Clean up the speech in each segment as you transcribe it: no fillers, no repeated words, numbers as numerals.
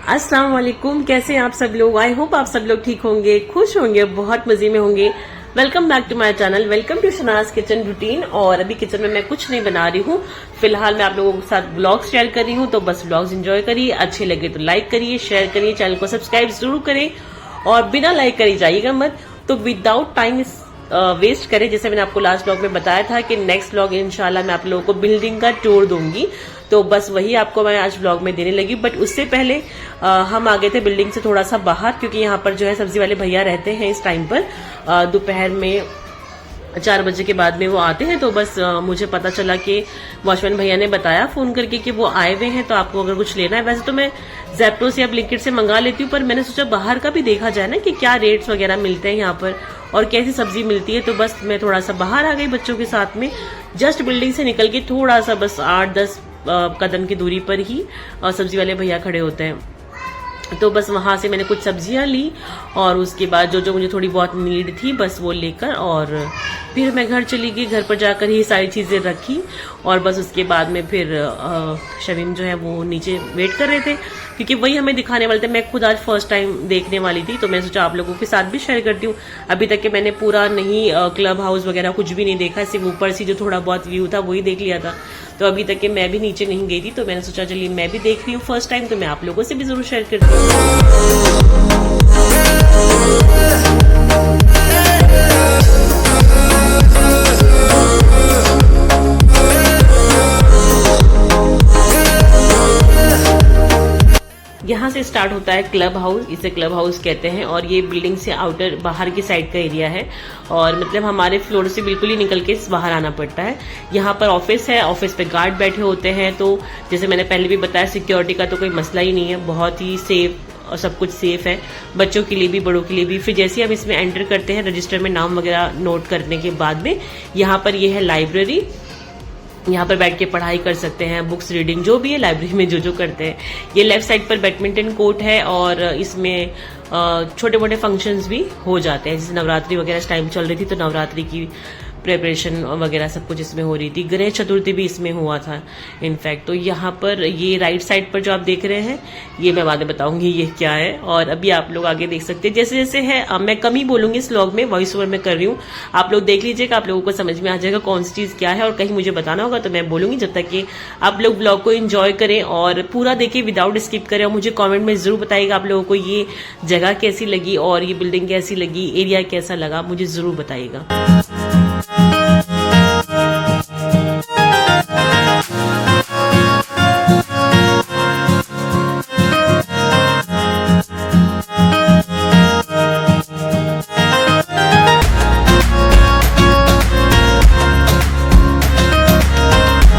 अस्सलाम वालेकुम। कैसे हैं आप सब लोग? आई होप आप सब लोग ठीक होंगे, खुश होंगे, बहुत मजे में होंगे। Welcome back to my channel, welcome to Shanaz kitchen routine. और अभी किचन में मैं कुछ नहीं बना रही हूँ, फिलहाल मैं आप लोगों के साथ ब्लॉग्स शेयर कर रही हूँ। तो बस ब्लॉग्स एंजॉय करिए, अच्छे लगे तो लाइक करिए, शेयर करिए, चैनल को सब्सक्राइब जरूर करें और बिना लाइक करे जाइएगा मत। तो विदाउट टाइम वेस्ट करें, जैसे मैंने आपको लास्ट ब्लॉग में बताया था कि नेक्स्ट ब्लॉग इंशाल्लाह मैं आप लोगों को बिल्डिंग का टूर दूंगी। तो बस वही आपको मैं आज ब्लॉग में देने लगी। बट उससे पहले हम आ गए थे बिल्डिंग से थोड़ा सा बाहर, क्योंकि यहाँ पर जो है सब्जी वाले भैया रहते हैं इस टाइम पर, दोपहर में 4 बजे के बाद में वो आते हैं। तो बस मुझे पता चला कि वॉचमैन भैया ने बताया फोन करके कि वो आए हुए हैं, तो आपको अगर कुछ लेना है, वैसे तो मैं ज़ेप्टो से या ब्लिंकिट से मंगा लेती हूँ, पर मैंने सोचा बाहर का भी देखा जाए ना कि क्या रेट्स वगैरह मिलते हैं यहाँ पर और कैसी सब्जी मिलती है। तो बस मैं थोड़ा सा बाहर आ गई बच्चों के साथ में, जस्ट बिल्डिंग से निकल के थोड़ा सा बस 8-10 कदम की दूरी पर ही सब्जी वाले भैया खड़े होते हैं। तो बस वहां से मैंने कुछ सब्जियां ली और उसके बाद जो जो मुझे थोड़ी बहुत नीड थी बस वो लेकर और फिर मैं घर चली गई। घर पर जाकर ही सारी चीजें रखी और बस उसके बाद में फिर शमीम जो है वो नीचे वेट कर रहे थे, क्योंकि वही हमें दिखाने वाले थे। मैं खुद आज फर्स्ट टाइम देखने वाली थी, तो मैं सोचा आप लोगों के साथ भी शेयर करती हूँ। अभी तक के मैंने पूरा नहीं क्लब हाउस वगैरह कुछ भी नहीं देखा, सिर्फ ऊपर से जो थोड़ा बहुत व्यू था वही देख लिया था। तो अभी तक के मैं भी नीचे नहीं गई थी, तो मैंने सोचा चलिए मैं भी देख रही हूँ फर्स्ट टाइम, तो मैं आप लोगों से भी जरूर शेयर करती हूँ। यहाँ से स्टार्ट होता है क्लब हाउस, इसे क्लब हाउस कहते हैं। और ये बिल्डिंग से आउटर बाहर की साइड का एरिया है और मतलब हमारे फ्लोर से बिल्कुल ही निकल के बाहर आना पड़ता है। यहाँ पर ऑफिस है, ऑफिस पे गार्ड बैठे होते हैं। तो जैसे मैंने पहले भी बताया, सिक्योरिटी का तो कोई मसला ही नहीं है, बहुत ही सेफ और सब कुछ सेफ है, बच्चों के लिए भी बड़ों के लिए भी। फिर जैसे हम इसमें एंटर करते हैं, रजिस्टर में नाम वगैरह नोट करने के बाद में यहाँ पर ये है लाइब्रेरी। यहाँ पर बैठ के पढ़ाई कर सकते हैं, बुक्स रीडिंग जो भी है लाइब्रेरी में जो जो करते हैं। ये लेफ्ट साइड पर बैडमिंटन कोर्ट है और इसमें छोटे मोटे फंक्शंस भी हो जाते हैं। जैसे नवरात्रि वगैरह इस टाइम चल रही थी, तो नवरात्रि की प्रिपरेशन वगैरह सब कुछ इसमें हो रही थी। गणेश चतुर्थी भी इसमें हुआ था इनफैक्ट। तो यहाँ पर ये राइट साइड पर जो आप देख रहे हैं, ये मैं बाद में बताऊंगी ये क्या है। और अभी आप लोग आगे देख सकते हैं, जैसे जैसे है मैं कम ही बोलूंगी इस व्लॉग में, वॉइस ओवर में कर रही हूँ। आप लोग देख लीजिएगा, आप लोगों को समझ में आ जाएगा कौन सी चीज क्या है। और कहीं मुझे बताना होगा तो मैं बोलूंगी, जब तक कि आप लोग ब्लॉग को एंजॉय करें और पूरा देखें विदाउट स्किप करें। और मुझे कॉमेंट में जरूर बताइएगा आप लोगों को ये जगह कैसी लगी और ये बिल्डिंग कैसी लगी, एरिया कैसा लगा, मुझे जरूर बताइएगा।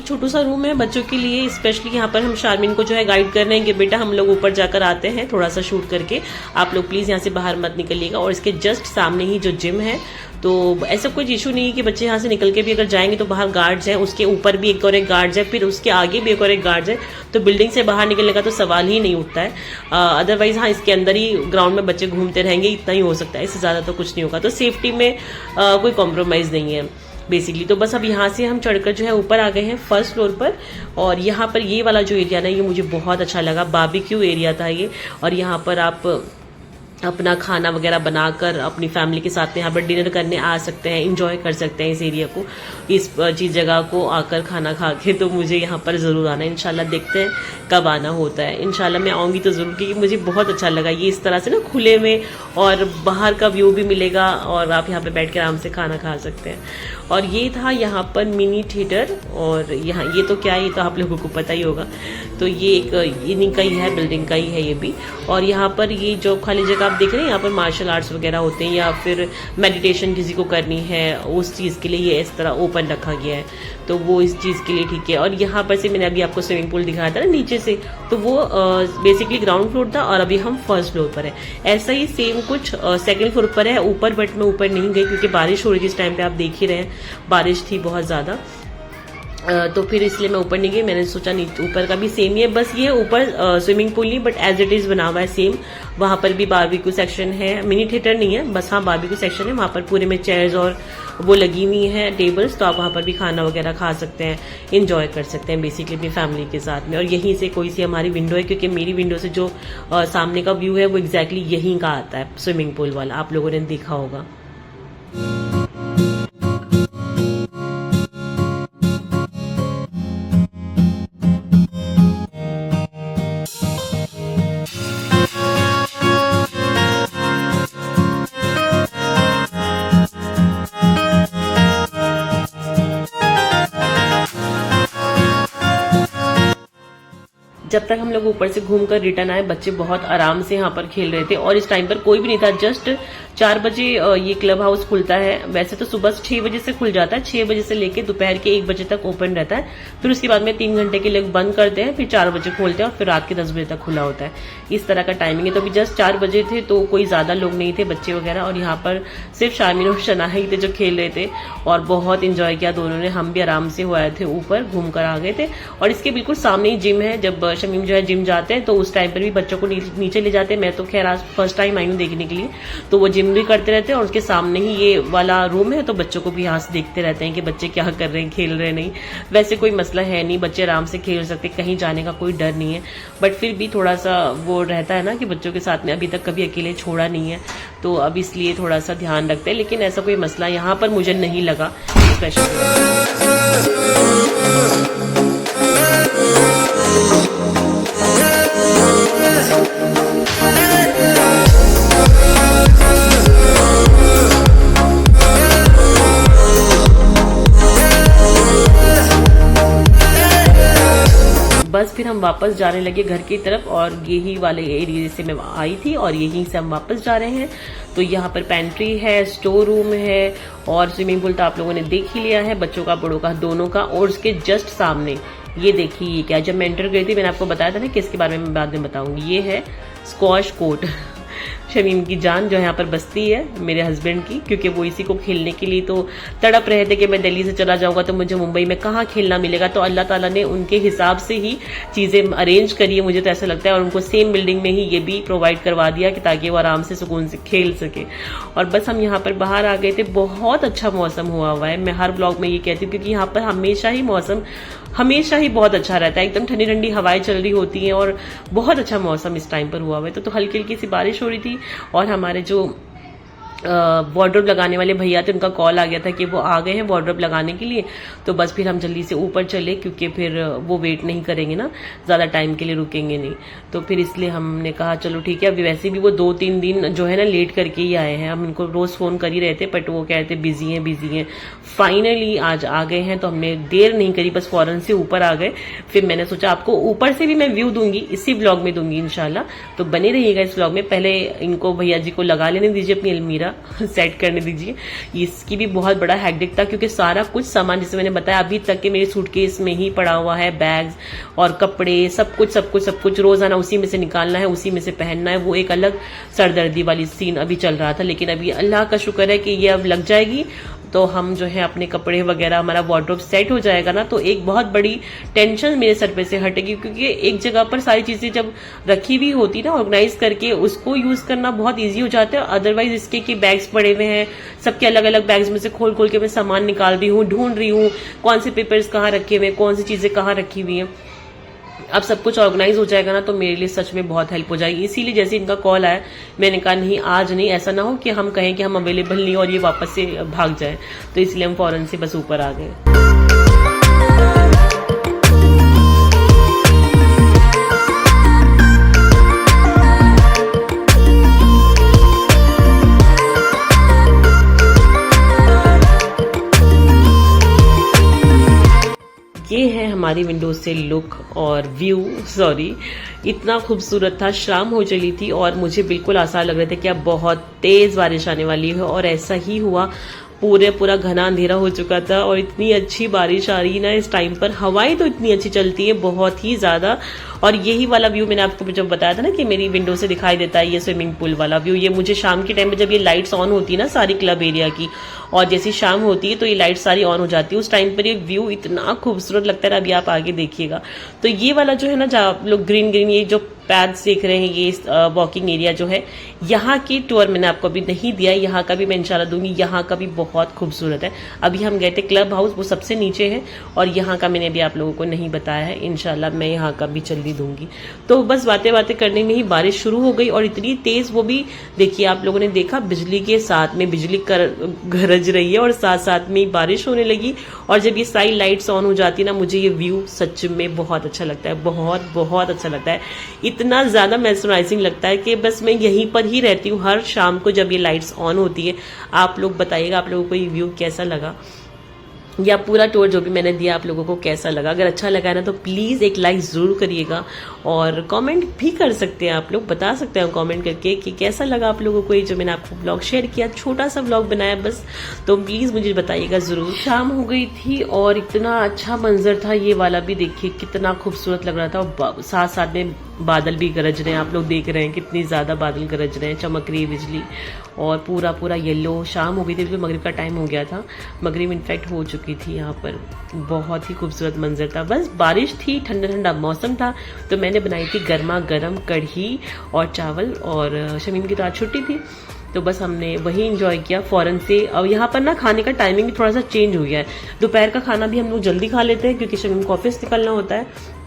छोटू सा रूम है बच्चों के लिए स्पेशली। यहाँ पर हम शारमीन को जो है गाइड कर रहे हैं कि बेटा हम लोग ऊपर जाकर आते हैं, थोड़ा सा शूट करके, आप लोग प्लीज यहाँ से बाहर मत निकलिएगा। और इसके जस्ट सामने ही जो जिम है, तो ऐसा कोई इशू नहीं है कि बच्चे यहाँ से निकल के भी अगर जाएंगे तो बाहर गार्ड्स हैं, उसके ऊपर भी एक और एक गार्ड्स है, फिर उसके आगे भी एक और एक गार्ड्स है। तो बिल्डिंग से बाहर निकलने का तो सवाल ही नहीं उठता है। अदरवाइज हाँ, इसके अंदर ही ग्राउंड में बच्चे घूमते रहेंगे, इतना ही हो सकता है, इससे ज्यादा तो कुछ नहीं होगा। तो सेफ्टी में कोई कॉम्प्रोमाइज नहीं है बेसिकली। तो बस अब यहाँ से हम चढ़कर जो है ऊपर आ गए हैं फर्स्ट फ्लोर पर। और यहाँ पर ये वाला जो एरिया ना, ये मुझे बहुत अच्छा लगा, बारबेक्यू एरिया था ये। और यहाँ पर आप अपना खाना वगैरह बनाकर अपनी फैमिली के साथ यहाँ पर डिनर करने आ सकते हैं, एंजॉय कर सकते हैं इस एरिया को, इस चीज जगह को आकर खाना खा के। तो मुझे यहाँ पर जरूर आना है, इंशाल्लाह देखते हैं कब आना होता है। इंशाल्लाह मैं आऊंगी तो जरूर, क्योंकि मुझे बहुत अच्छा लगा ये इस तरह से ना खुले में, और बाहर का व्यू भी मिलेगा और आप यहाँ पे बैठ के आराम से खाना खा सकते हैं। और ये था यहाँ पर मिनी थिएटर। और यहाँ ये तो क्या है, ये तो आप लोगों को पता ही होगा। तो ये एक इन्हीं का ही है, बिल्डिंग का ही है ये भी। और यहाँ पर ये जो खाली जगह आप देख रहे हैं, यहाँ पर मार्शल आर्ट्स वगैरह होते हैं या फिर मेडिटेशन किसी को करनी है, उस चीज़ के लिए ये इस तरह ओपन रखा गया है। तो वो इस चीज़ के लिए ठीक है। और यहाँ पर से मैंने अभी आपको स्विमिंग पूल दिखाया था ना नीचे से, तो वो बेसिकली ग्राउंड फ्लोर था और अभी हम फर्स्ट फ्लोर पर है। ऐसा ही सेम कुछ सेकंड फ्लोर पर है ऊपर, बट मैं ऊपर नहीं गई क्योंकि बारिश हो रही थी इस टाइम पे, आप देख ही रहे हैं बारिश थी बहुत ज़्यादा। तो फिर इसलिए मैं ऊपर नहीं गई। मैंने सोचा नीचे ऊपर का भी सेम ही है, बस ये ऊपर स्विमिंग पूल नहीं बट एज इट इज बना हुआ है सेम। वहां पर भी बारबेक्यू सेक्शन है, मिनी थिएटर नहीं है, बस हाँ बारबेक्यू सेक्शन है। वहां पर पूरे में चेयर्स और वो लगी हुई है टेबल्स, तो आप वहां पर भी खाना वगैरह खा सकते हैं, इंजॉय कर सकते हैं बेसिकली अपनी फैमिली के साथ में। और यहीं से कोई सी हमारी विंडो है, क्योंकि मेरी विंडो से जो सामने का व्यू है वो एग्जैक्टली यहीं का आता है, स्विमिंग पूल वाला, आप लोगों ने देखा होगा। जब तक हम लोग ऊपर से घूमकर रिटर्न आए, बच्चे बहुत आराम से यहाँ पर खेल रहे थे और इस टाइम पर कोई भी नहीं था। जस्ट 4 बजे ये क्लब हाउस खुलता है, वैसे तो सुबह 6 बजे से खुल जाता है, 6 बजे से लेके दोपहर के 1 बजे तक ओपन रहता है। फिर उसके बाद में 3 घंटे के लिए बंद करते हैं, फिर 4 बजे खोलते हैं और फिर रात के 10 बजे तक खुला होता है। इस तरह का टाइमिंग है। तो अभी जस्ट 4 बजे थे तो कोई ज्यादा लोग नहीं थे, बच्चे वगैरह, और यहाँ पर सिर्फ शामिन और शना ही थे जो खेल रहे थे और बहुत इंजॉय किया दोनों ने। हम भी आराम से हुए थे, ऊपर घूम कर आ गए थे। और इसके बिल्कुल सामने ही जिम है, जब शमीम जो है जिम जाते हैं तो उस टाइम पर भी बच्चों को नीचे ले जाते हैं। मैं तो खैर आज फर्स्ट टाइम आई हूँ देखने के लिए, तो वो जिम भी करते रहते हैं और उसके सामने ही ये वाला रूम है, तो बच्चों को भी यहाँ से देखते रहते हैं कि बच्चे क्या कर रहे हैं, खेल रहे नहीं। वैसे कोई मसला है नहीं, बच्चे आराम से खेल सकते, कहीं जाने का कोई डर नहीं है। बट फिर भी थोड़ा सा वो रहता है ना कि बच्चों के साथ में अभी तक कभी अकेले छोड़ा नहीं है, तो अब इसलिए थोड़ा सा ध्यान रखते हैं। लेकिन ऐसा कोई मसला यहाँ पर मुझे नहीं लगा स्पेशल। बस फिर हम वापस जाने लगे घर की तरफ और यही वाले एरिया से मैं आई थी और यहीं से हम वापस जा रहे हैं। तो यहाँ पर पेंट्री है, स्टोर रूम है और स्विमिंग पूल तो आप लोगों ने देख ही लिया है, बच्चों का बड़ों का दोनों का। और उसके जस्ट सामने ये देखिए ये क्या, जब मैं एंटर गई थी मैंने आपको बताया था ना कि इसके बारे में बाद में बताऊंगी। ये है स्क्वॉश कोर्ट। शमीम की जान जो यहाँ पर बसती है मेरे हस्बैंड की, क्योंकि वो इसी को खेलने के लिए तो तड़प रहे थे कि मैं दिल्ली से चला जाऊंगा तो मुझे मुंबई में कहाँ खेलना मिलेगा। तो अल्लाह ताला ने उनके हिसाब से ही चीजें अरेंज करी है, मुझे तो ऐसा लगता है, और उनको सेम बिल्डिंग में ही ये भी प्रोवाइड करवा दिया कि ताकि वो आराम से सुकून से खेल सके। और बस हम यहाँ पर बाहर आ गए थे, बहुत अच्छा मौसम हुआ हुआ है। मैं हर ब्लॉग में ये कहती हूँ क्योंकि यहाँ पर हमेशा ही मौसम बहुत अच्छा रहता है, एकदम ठंडी ठंडी हवाएं चल रही होती हैं और बहुत अच्छा मौसम इस टाइम पर हुआ हुआ है। तो हल्की हल्की सी बारिश हो रही थी और हमारे जो वार्डरोब लगाने वाले भैया थे उनका कॉल आ गया था कि वो आ गए हैं वार्डरोब लगाने के लिए। तो बस फिर हम जल्दी से ऊपर चले क्योंकि फिर वो वेट नहीं करेंगे ना, ज्यादा टाइम के लिए रुकेंगे नहीं। तो फिर इसलिए हमने कहा चलो ठीक है। अभी वैसे भी वो 2-3 दिन जो है ना लेट करके ही आए हैं, हम इनको रोज फोन कर ही रहे थे बट वो कहते बिजी हैं। फाइनली आज आ गए हैं तो हमने देर नहीं करी, बस फौरन से ऊपर आ गए। फिर मैंने सोचा आपको ऊपर से भी मैं व्यू दूंगी, इसी ब्लॉग में दूंगी इंशाल्लाह, तो बने रहिएगा इस ब्लॉग में। पहले इनको भैया जी को लगा लेने दीजिए, अपनी अलमीरा सेट करने दीजिए। इसकी भी बहुत बड़ा हैक्टिक था क्योंकि सारा कुछ सामान जैसे मैंने बताया अभी तक के मेरे सूटकेस में ही पड़ा हुआ है, बैग्स और कपड़े, सब कुछ रोजाना उसी में से निकालना है, उसी में से पहनना है। वो एक अलग सरदर्दी वाली सीन अभी चल रहा था, लेकिन अभी अल्लाह का शुक्र है कि ये अब लग जाएगी तो हम जो है अपने कपड़े वगैरह, हमारा वार्डरोब सेट हो जाएगा ना, तो एक बहुत बड़ी टेंशन मेरे सर पे से हटेगी। क्योंकि एक जगह पर सारी चीजें जब रखी हुई होती ना ऑर्गेनाइज करके, उसको यूज करना बहुत इजी हो जाता है। अदरवाइज इसके कि बैग्स पड़े हुए हैं, सबके अलग अलग बैग्स में से खोल खोल के मैं सामान निकाल रही हूँ, ढूंढ रही हूँ कौन से पेपर्स कहाँ रखे हुए हैं, कौन सी चीजें कहाँ रखी हुई हैं। अब सब कुछ ऑर्गेनाइज हो जाएगा ना तो मेरे लिए सच में बहुत हेल्प हो जाएगी। इसीलिए जैसे इनका कॉल आया मैंने कहा नहीं आज नहीं, ऐसा ना हो कि हम कहें कि हम अवेलेबल नहीं और ये वापस से भाग जाए, तो इसलिए हम फौरन से बस ऊपर आ गए। ये है हमारी विंडो से लुक और व्यू। सॉरी, इतना खूबसूरत था, शाम हो चली थी और मुझे बिल्कुल आसार लग रहे थे कि अब बहुत तेज बारिश आने वाली है और ऐसा ही हुआ। पूरा घना अंधेरा हो चुका था और इतनी अच्छी बारिश आ रही है ना इस टाइम पर, हवाएं तो इतनी अच्छी चलती है बहुत ही ज्यादा, और यही वाला व्यू मैंने आपको जब बताया था ना कि मेरी विंडो से दिखाई देता है ये स्विमिंग पूल वाला व्यू, ये मुझे शाम के टाइम पे जब ये लाइट्स ऑन होती है ना सारी क्लब एरिया की, और जैसी शाम होती है तो ये लाइट सारी ऑन हो जाती है, उस टाइम पर ये व्यू इतना खूबसूरत लगता है। अभी आप आगे देखिएगा तो ये वाला जो है ना, जहाँ आप लोग ग्रीन ग्रीन ये जो पैथ्स देख रहे हैं, ये वॉकिंग एरिया जो है, यहाँ की टूर मैंने आपको अभी नहीं दिया है, यहाँ का भी मैं इंशाल्लाह दूंगी। यहाँ का भी बहुत खूबसूरत है। अभी हम गए थे क्लब हाउस, वो सबसे नीचे है, और यहाँ का मैंने भी आप लोगों को नहीं बताया है, इंशाल्लाह मैं यहाँ का भी जल्दी दूंगी। तो बस बातें बातें करने में ही बारिश शुरू हो गई, और इतनी तेज, वो भी देखिए आप लोगों ने देखा बिजली के साथ में, बिजली गरज रही है और साथ साथ में बारिश होने लगी। और जब ये सारी लाइट्स ऑन हो जाती है ना, मुझे ये व्यू सच में बहुत अच्छा लगता है, बहुत बहुत अच्छा लगता है। इतना ज्यादा मेस्मराइजिंग लगता है कि बस मैं यहीं पर ही रहती हूँ हर शाम को जब ये लाइट्स ऑन होती है। आप लोग बताइएगा आप लोगों को ये व्यू कैसा लगा, या पूरा टूर जो भी मैंने दिया आप लोगों को कैसा लगा। अगर अच्छा लगा ना तो प्लीज़ एक लाइक ज़रूर करिएगा, और कमेंट भी कर सकते हैं, आप लोग बता सकते हैं कमेंट करके कि कैसा लगा आप लोगों को ये जो मैंने आपको ब्लॉग शेयर किया, छोटा सा ब्लॉग बनाया बस। तो प्लीज़ मुझे बताइएगा ज़रूर। शाम हो गई थी और इतना अच्छा मंजर था, ये वाला भी देखिए कितना खूबसूरत लग रहा था, और साथ साथ में बादल भी गरज रहे हैं, आप लोग देख रहे हैं कितनी ज़्यादा बादल गरज रहे हैं, चमक रही है बिजली, और पूरा पूरा येलो। शाम हो गई थी, बिल्कुल मगरिब का टाइम हो गया था, मगरिब इनफैक्ट हो चुकी थी यहाँ पर। बहुत ही खूबसूरत मंजर था, बस बारिश थी, ठंडा ठंडा मौसम था, तो मैंने बनाई थी गर्मा गर्म कढ़ी और चावल, और शमीम की तो आज छुट्टी थी, तो बस हमने वही इंजॉय किया फौरन से। और यहाँ पर ना खाने का टाइमिंग थोड़ा सा चेंज हो गया है, दोपहर का खाना भी हम लोग जल्दी खा लेते हैं क्योंकि शमीम को ऑफिस निकलना होता है।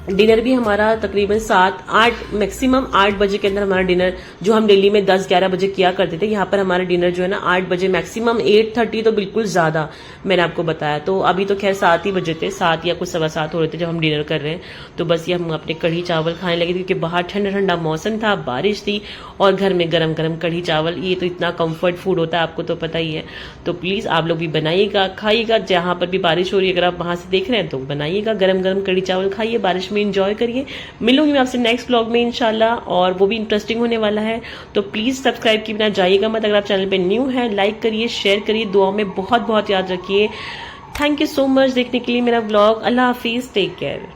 डिनर भी हमारा तकरीबन 7-8 मैक्सिमम 8 बजे के अंदर हमारा डिनर, जो हम दिल्ली में 10-11 बजे किया करते थे, यहाँ पर हमारा डिनर जो है ना 8 बजे मैक्सिमम, 8:30 तो बिल्कुल ज्यादा मैंने आपको बताया। तो अभी तो खैर 7 ही बजे थे, 7 या कुछ 7:15 हो रहे थे जब हम डिनर कर रहे हैं। तो बस ये हम अपने कढ़ी चावल खाने लगे क्योंकि बाहर ठंडा ठंडा मौसम था, बारिश थी, और घर में गरम गरम कढ़ी चावल, ये तो इतना कम्फर्ट फूड होता है, आपको तो पता ही है। तो प्लीज आप लोग भी बनाइएगा, खाइएगा, जहां पर भी बारिश हो रही है, अगर आप वहां से देख रहे हैं तो बनाइएगा, गरम गरम कढ़ी चावल खाइए, बारिश में इंजॉय करिए। मिलूंगी मैं आपसे नेक्स्ट ब्लॉग में इंशाल्लाह, और वो भी इंटरेस्टिंग होने वाला है। तो प्लीज सब्सक्राइब किए बिना जाइएगा मत, अगर आप चैनल पे न्यू है लाइक करिए, शेयर करिए, दुआओं में बहुत बहुत याद रखिए। थैंक यू सो मच देखने के लिए मेरा ब्लॉग। अल्लाह हाफिज, टेक केयर।